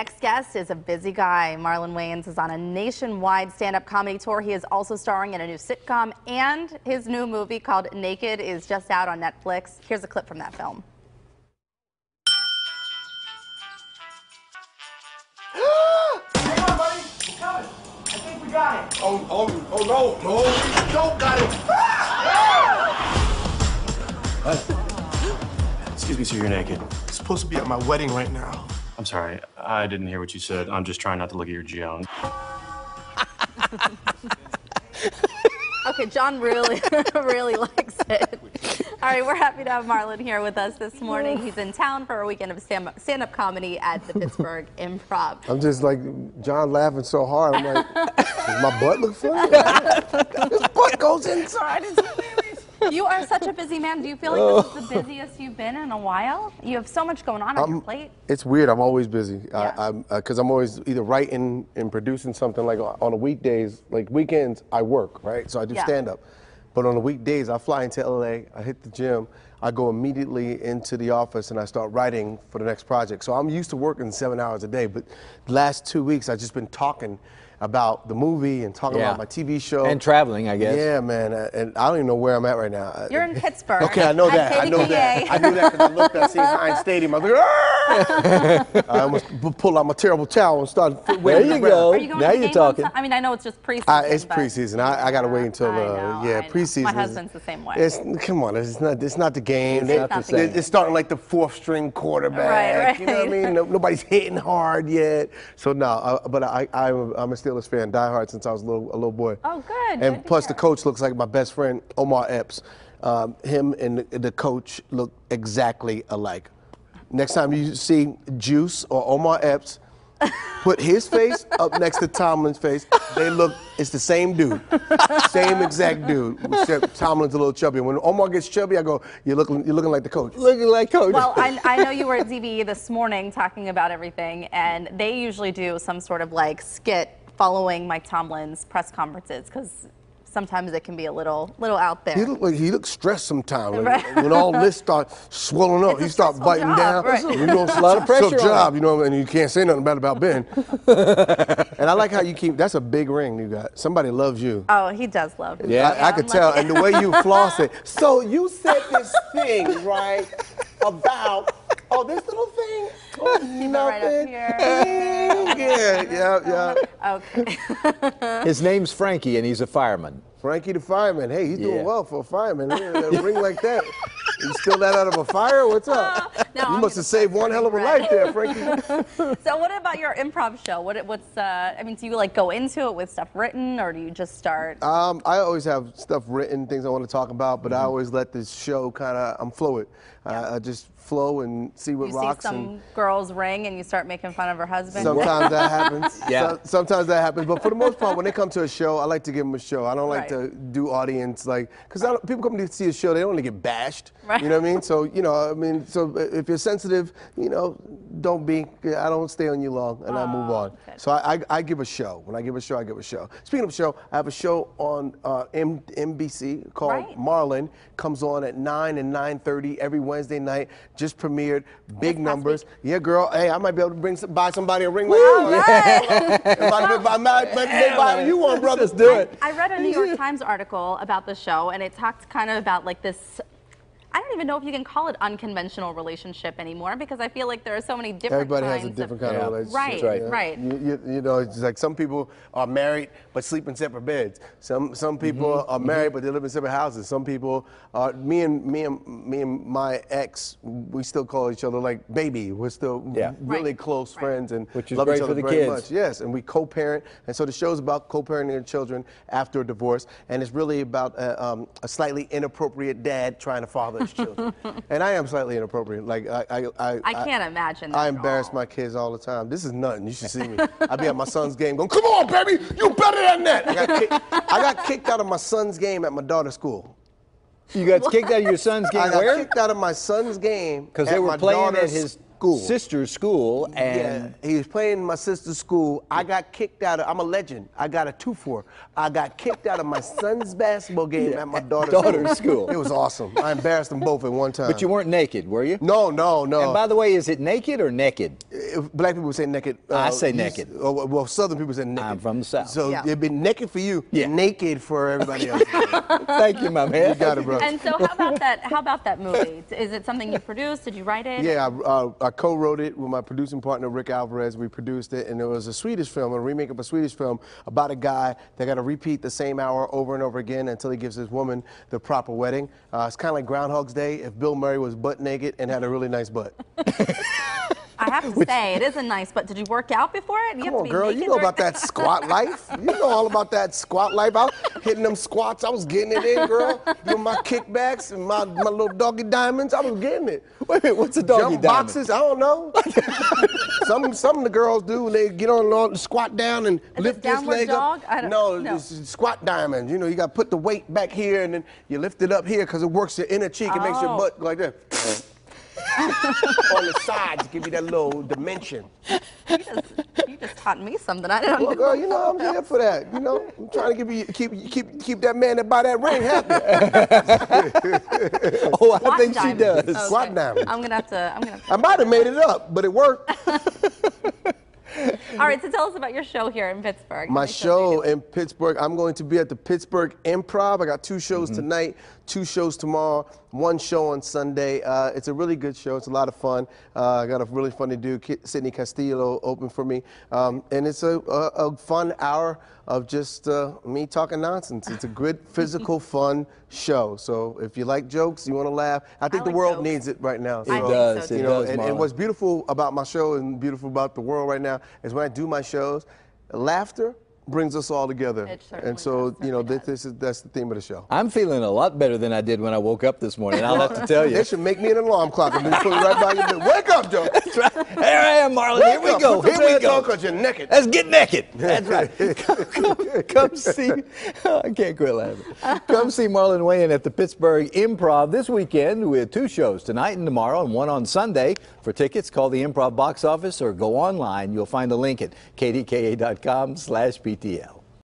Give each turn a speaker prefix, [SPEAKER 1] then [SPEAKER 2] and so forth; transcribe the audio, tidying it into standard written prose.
[SPEAKER 1] next guest is a busy guy. Marlon Wayans is on a nationwide stand-up comedy tour. He is also starring in a new sitcom, and his new movie called Naked is just out on Netflix. Here's a clip from that film.
[SPEAKER 2] Hang on, buddy. We're coming. I think we got it. Oh, no, we don't got it.
[SPEAKER 3] Excuse me, sir, you're naked.
[SPEAKER 2] I'm supposed to be at my wedding right now.
[SPEAKER 3] I'm sorry, I didn't hear what you said. I'm just trying not to look at your junk.
[SPEAKER 1] Okay, John really, really likes it. All right, we're happy to have Marlon here with us this morning. He's in town for a weekend of stand-up comedy at the Pittsburgh Improv.
[SPEAKER 4] I'm just like, John laughing so hard. I'm like, does my butt look funny? His butt goes inside. It's hilarious.
[SPEAKER 1] You are such a busy man. Do you feel like this is the busiest you've been in a while? You have so much going on your plate.
[SPEAKER 4] It's weird. I'm always busy.
[SPEAKER 1] Yeah.
[SPEAKER 4] Because I'm always either writing and producing something. Like on the weekdays, like weekends, I work, right? So I do stand-up. But on the weekdays, I fly into LA, I hit the gym, I go immediately into the office and I start writing for the next project. So I'm used to working 7 hours a day, but the last 2 weeks I've just been talking about the movie and talking about my TV show.
[SPEAKER 5] And traveling, I guess.
[SPEAKER 4] Yeah, man, and I don't even know where I'm at right now.
[SPEAKER 1] You're in Pittsburgh.
[SPEAKER 4] Okay, I know that. I know that. I knew that because I looked at Heinz Stadium. I was like, ah! I almost pulled out my terrible towel and started
[SPEAKER 5] There you go.
[SPEAKER 1] Are you going
[SPEAKER 5] now
[SPEAKER 1] to the
[SPEAKER 5] you're
[SPEAKER 1] game
[SPEAKER 5] talking.
[SPEAKER 1] I mean, I know it's just preseason.
[SPEAKER 4] It's preseason. I got to wait until preseason.
[SPEAKER 1] My husband's the same way.
[SPEAKER 4] Come on, it's not the game.
[SPEAKER 1] It's not the same.
[SPEAKER 4] It's starting like the fourth string quarterback.
[SPEAKER 1] Right.
[SPEAKER 4] You know what I mean? Nobody's hitting hard yet. So no, but I'm a Steelers fan, diehard since I was a little boy.
[SPEAKER 1] Oh, good.
[SPEAKER 4] And plus, the coach looks like my best friend, Omar Epps. Him and the coach look exactly alike. Next time you see Juice or Omar Epps, put his face up next to Tomlin's face. It's the same dude. Same exact dude. Except Tomlin's a little chubby. When Omar gets chubby, I go, you're looking like the coach.
[SPEAKER 5] Looking like Coach.
[SPEAKER 1] Well, I know you were at ZBE this morning talking about everything, and they usually do some sort of like skit following Mike Tomlin's press conferences, because sometimes it can be a little out there.
[SPEAKER 4] He looks stressed sometimes.
[SPEAKER 1] Right.
[SPEAKER 4] When all this starts swelling up, he starts biting down.
[SPEAKER 1] Right.
[SPEAKER 4] You know,
[SPEAKER 5] a lot of pressure
[SPEAKER 4] job, you know, and you can't say nothing bad about Ben. And I like how you that's a big ring you got. Somebody loves you.
[SPEAKER 1] Oh, he does love me.
[SPEAKER 4] Yeah, I could tell, and the way you floss it. So you said this thing, right, about, this little thing?
[SPEAKER 1] Keep it right up here.
[SPEAKER 4] Yeah.
[SPEAKER 1] Okay.
[SPEAKER 5] His name's Frankie, and he's a fireman.
[SPEAKER 4] Frankie the fireman. Hey, he's doing well for a fireman. A ring like that. You steal that out of a fire? What's up?
[SPEAKER 1] No,
[SPEAKER 4] You must have saved one hell of a life there, Frankie.
[SPEAKER 1] So what about your improv show? I mean, do you like go into it with stuff written, or do you just start?
[SPEAKER 4] I always have stuff written, things I want to talk about, but I always let this show I'm fluid. I just flow and see what rocks.
[SPEAKER 1] You see some girl's ring and you start making fun of her husband?
[SPEAKER 4] Sometimes that happens. Sometimes that happens, but for the most part, when they come to a show, I like to give them a show. I don't like to do audience, because people come to see a show, they don't want to get bashed.
[SPEAKER 1] Right.
[SPEAKER 4] You know what I mean? So, so if you're sensitive, don't be. I don't stay on you long, and I move on.
[SPEAKER 1] Good.
[SPEAKER 4] So I give a show. When I give a show, I give a show. Speaking of show, I have a show on NBC called Marlon. Comes on at 9 and 9:30 every Wednesday night. Just premiered, big numbers. Yeah, girl. Hey, I might be able to buy somebody a ring like that. Buy you one, brother.
[SPEAKER 5] Let's do it.
[SPEAKER 1] I read a New York Times article about the show, and it talked kind of about like this. I don't even know if you can call it unconventional relationship anymore, because I feel like there are so many different
[SPEAKER 4] Everybody
[SPEAKER 1] kinds
[SPEAKER 4] has a different kind of relationship.
[SPEAKER 1] Right.
[SPEAKER 4] You know, it's like some people are married but sleep in separate beds. Some people are married but they live in separate houses. Some people are me and my ex, we still call each other like baby. We're still really close friends and
[SPEAKER 5] which is
[SPEAKER 4] love
[SPEAKER 5] great
[SPEAKER 4] each other
[SPEAKER 5] for the
[SPEAKER 4] very
[SPEAKER 5] kids.
[SPEAKER 4] much. Yes, and we co-parent, and so the show's about co-parenting their children after a divorce, and it's really about a slightly inappropriate dad trying to father his children. And I am slightly inappropriate. Like
[SPEAKER 1] I can't imagine that.
[SPEAKER 4] I embarrass my kids all the time. This is nothing. You should see me. I be at my son's game going, "Come on, baby, you better than that." I got kicked out of my son's game at my daughter's school.
[SPEAKER 5] You got kicked out of your son's game
[SPEAKER 4] I got
[SPEAKER 5] where?
[SPEAKER 4] kicked out of my son's game
[SPEAKER 5] because they were playing at his
[SPEAKER 4] school.
[SPEAKER 5] sister's school, and
[SPEAKER 4] Yeah, he was playing in my sister's school. I got kicked out of, I'm a legend. I got a 2-4. I got kicked out of my son's basketball game at my daughter's
[SPEAKER 5] school.
[SPEAKER 4] It was awesome. I embarrassed them both at one time.
[SPEAKER 5] but you weren't naked, were you?
[SPEAKER 4] No.
[SPEAKER 5] And by the way, is it naked or naked?
[SPEAKER 4] If black people say naked.
[SPEAKER 5] I say naked.
[SPEAKER 4] Well, Southern people say naked.
[SPEAKER 5] I'm from the South.
[SPEAKER 4] So
[SPEAKER 1] Yeah.
[SPEAKER 4] it'd be naked for you,
[SPEAKER 5] Yeah.
[SPEAKER 4] naked for everybody else.
[SPEAKER 5] Thank you, my man.
[SPEAKER 4] You got it, bro.
[SPEAKER 1] And so how about that? How about that movie? Is it something you produced? Did you write it?
[SPEAKER 4] Yeah, I co-wrote it with my producing partner, Rick Alvarez. We produced it, and it was a Swedish film, a remake of a Swedish film about a guy that got to repeat the same hour over and over again until he gives his woman the proper wedding. It's kind of like Groundhog's Day if Bill Murray was butt naked and had a really nice butt.
[SPEAKER 1] I have to say, it is a nice, but did you work out before it? You
[SPEAKER 4] Come
[SPEAKER 1] have to
[SPEAKER 4] on,
[SPEAKER 1] be
[SPEAKER 4] girl,
[SPEAKER 1] naked
[SPEAKER 4] you know
[SPEAKER 1] during-
[SPEAKER 4] about that squat life. You know all about that squat life. I was hitting them squats. I was getting it in, girl. Doing my kickbacks and my little doggy diamonds. I was getting it.
[SPEAKER 5] Wait a minute, what's a doggy
[SPEAKER 4] Jump
[SPEAKER 5] diamond?
[SPEAKER 4] boxes, I don't know. some of the girls do. They get on, squat down and
[SPEAKER 1] Is
[SPEAKER 4] lift
[SPEAKER 1] it
[SPEAKER 4] this
[SPEAKER 1] downward
[SPEAKER 4] leg
[SPEAKER 1] dog?
[SPEAKER 4] up.
[SPEAKER 1] I don't-
[SPEAKER 4] No,
[SPEAKER 1] no.
[SPEAKER 4] it's squat diamonds. You know, you got to put the weight back here and then you lift it up here because it works your inner cheek. It makes your
[SPEAKER 1] Oh.
[SPEAKER 4] butt go like that. On the sides, give you that little dimension.
[SPEAKER 1] You just taught me something. I don't
[SPEAKER 4] Well,
[SPEAKER 1] know.
[SPEAKER 4] girl, you know I'm here for that. You know, I'm trying to keep that man that buy that ring happy.
[SPEAKER 5] Oh, I
[SPEAKER 1] Squat
[SPEAKER 5] think she
[SPEAKER 1] diamonds.
[SPEAKER 5] does.
[SPEAKER 1] Okay.
[SPEAKER 4] Squat diamonds.
[SPEAKER 1] I'm gonna have to.
[SPEAKER 4] I might have made it up, but it worked.
[SPEAKER 1] All right, so tell us about your show here in Pittsburgh. How
[SPEAKER 4] My
[SPEAKER 1] many shows are
[SPEAKER 4] show
[SPEAKER 1] you doing?
[SPEAKER 4] in Pittsburgh, I'm going to be at the Pittsburgh Improv. I got 2 shows tonight, 2 shows tomorrow, 1 show on Sunday. It's a really good show. It's a lot of fun. I got a really funny dude, Sidney Castillo, open for me. And it's a fun hour of just me talking nonsense. It's a good, physical, fun show. So if you like jokes, you want to laugh, I think the
[SPEAKER 1] like
[SPEAKER 4] world
[SPEAKER 1] jokes.
[SPEAKER 4] needs it right now.
[SPEAKER 1] I
[SPEAKER 4] So,
[SPEAKER 1] think
[SPEAKER 5] does,
[SPEAKER 1] so,
[SPEAKER 5] it
[SPEAKER 1] too.
[SPEAKER 4] you know,
[SPEAKER 5] does,
[SPEAKER 4] and
[SPEAKER 5] Marlon.
[SPEAKER 4] what's beautiful about my show and beautiful about the world right now is when I do my shows, laughter brings us all together.
[SPEAKER 1] It certainly
[SPEAKER 4] And so,
[SPEAKER 1] does,
[SPEAKER 4] you know,
[SPEAKER 1] certainly
[SPEAKER 4] that's the theme of the show.
[SPEAKER 5] I'm feeling a lot better than I did when I woke up this morning. I'll have to tell you.
[SPEAKER 4] They should make me an alarm clock and put it right by your bed. Wake up, Joe.
[SPEAKER 5] That's right. Here I am, Marlon. Here we go. Here we go.
[SPEAKER 4] Because you're naked.
[SPEAKER 5] Let's get naked. That's right. Come see. I can't quit laughing. Come see Marlon Wayans at the Pittsburgh Improv this weekend with 2 shows tonight and tomorrow, and 1 on Sunday. For tickets, call the Improv box office or go online. You'll find a link at kdka.com/PTL.